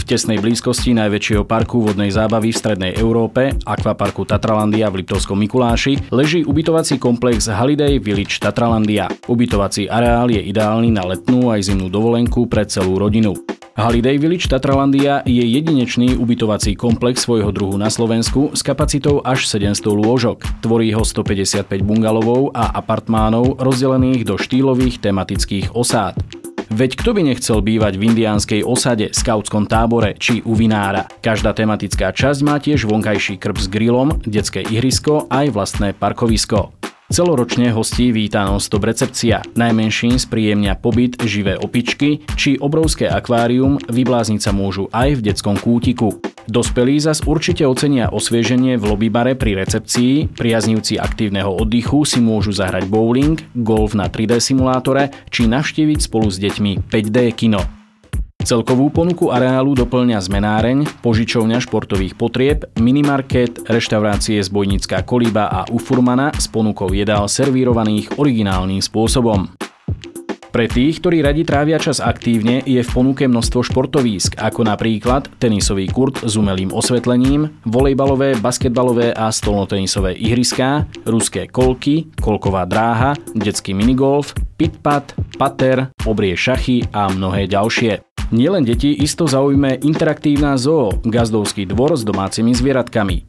V tesnej blízkosti najväčšieho parku vodnej zábavy v strednej Európe, akvaparku Tatralandia v Liptovskom Mikuláši, leží ubytovací komplex Holiday Village Tatralandia. Ubytovací areál je ideálny na letnú aj zimnú dovolenku pre celú rodinu. Holiday Village Tatralandia je jedinečný ubytovací komplex svojho druhu na Slovensku s kapacitou až 700 lôžok. Tvorí ho 155 bungalovov a apartmánov rozdelených do štýlových tematických osád. Veď kto by nechcel bývať v indiánskej osade, skautskom tábore či u vinára? Každá tematická časť má tiež vonkajší krb s grillom, detské ihrisko aj vlastné parkovisko. Celoročne hostí víta non-stop recepcia. Najmenším spríjemnia pobyt živé opičky či obrovské akvárium, vyblázniť sa môžu aj v detskom kútiku. Dospelí zas určite ocenia osvieženie v lobbybare pri recepcii, priaznivci aktívneho oddychu si môžu zahrať bowling, golf na 3D simulátore či navštíviť spolu s deťmi 5D kino. Celkovú ponuku areálu doplňa zmenáreň, požičovňa športových potrieb, minimarket, reštaurácie Zbojnická kolíba a u furmana s ponukou jedál servírovaných originálnym spôsobom. Pre tých, ktorí radi trávia čas aktívne, je v ponuke množstvo športovísk, ako napríklad tenisový kurt s umelým osvetlením, volejbalové, basketbalové a stolnotenisové ihriská, ruské kolky, kolková dráha, detský minigolf, pitpat, pater, obrie šachy a mnohé ďalšie. Nielen deti isto zaujme interaktívna zoo, gazdovský dvor s domácimi zvieratkami.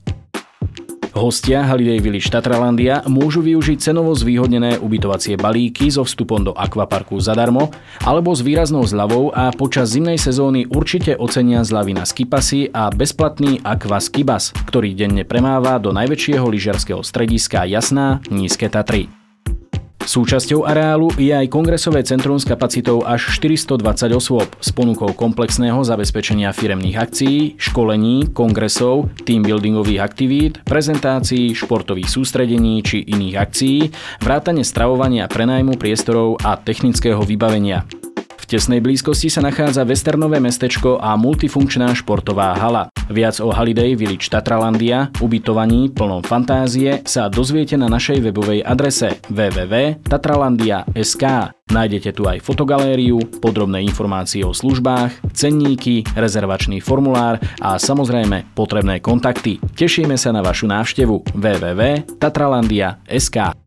Hostia Holiday Village Tatralandia môžu využiť cenovo zvýhodnené ubytovacie balíky so vstupom do akvaparku zadarmo alebo s výraznou zľavou a počas zimnej sezóny určite ocenia zľavy na skipasy a bezplatný Aqua Skibas, ktorý denne premáva do najväčšieho lyžiarskeho strediska Jasná Nízke Tatry. Súčasťou areálu je aj kongresové centrum s kapacitou až 420 osôb s ponukou komplexného zabezpečenia firemných akcií, školení, kongresov, teambuildingových aktivít, prezentácií, športových sústredení či iných akcií, vrátane stravovania, prenajmu priestorov a technického vybavenia. V tesnej blízkosti sa nachádza westernové mestečko a multifunkčná športová hala. Viac o Holiday Village Tatralandia, ubytovaní plnom fantázie sa dozviete na našej webovej adrese www.tatralandia.sk. Nájdete tu aj fotogalériu, podrobné informácie o službách, cenníky, rezervačný formulár a samozrejme potrebné kontakty. Tešíme sa na vašu návštevu www.tatralandia.sk.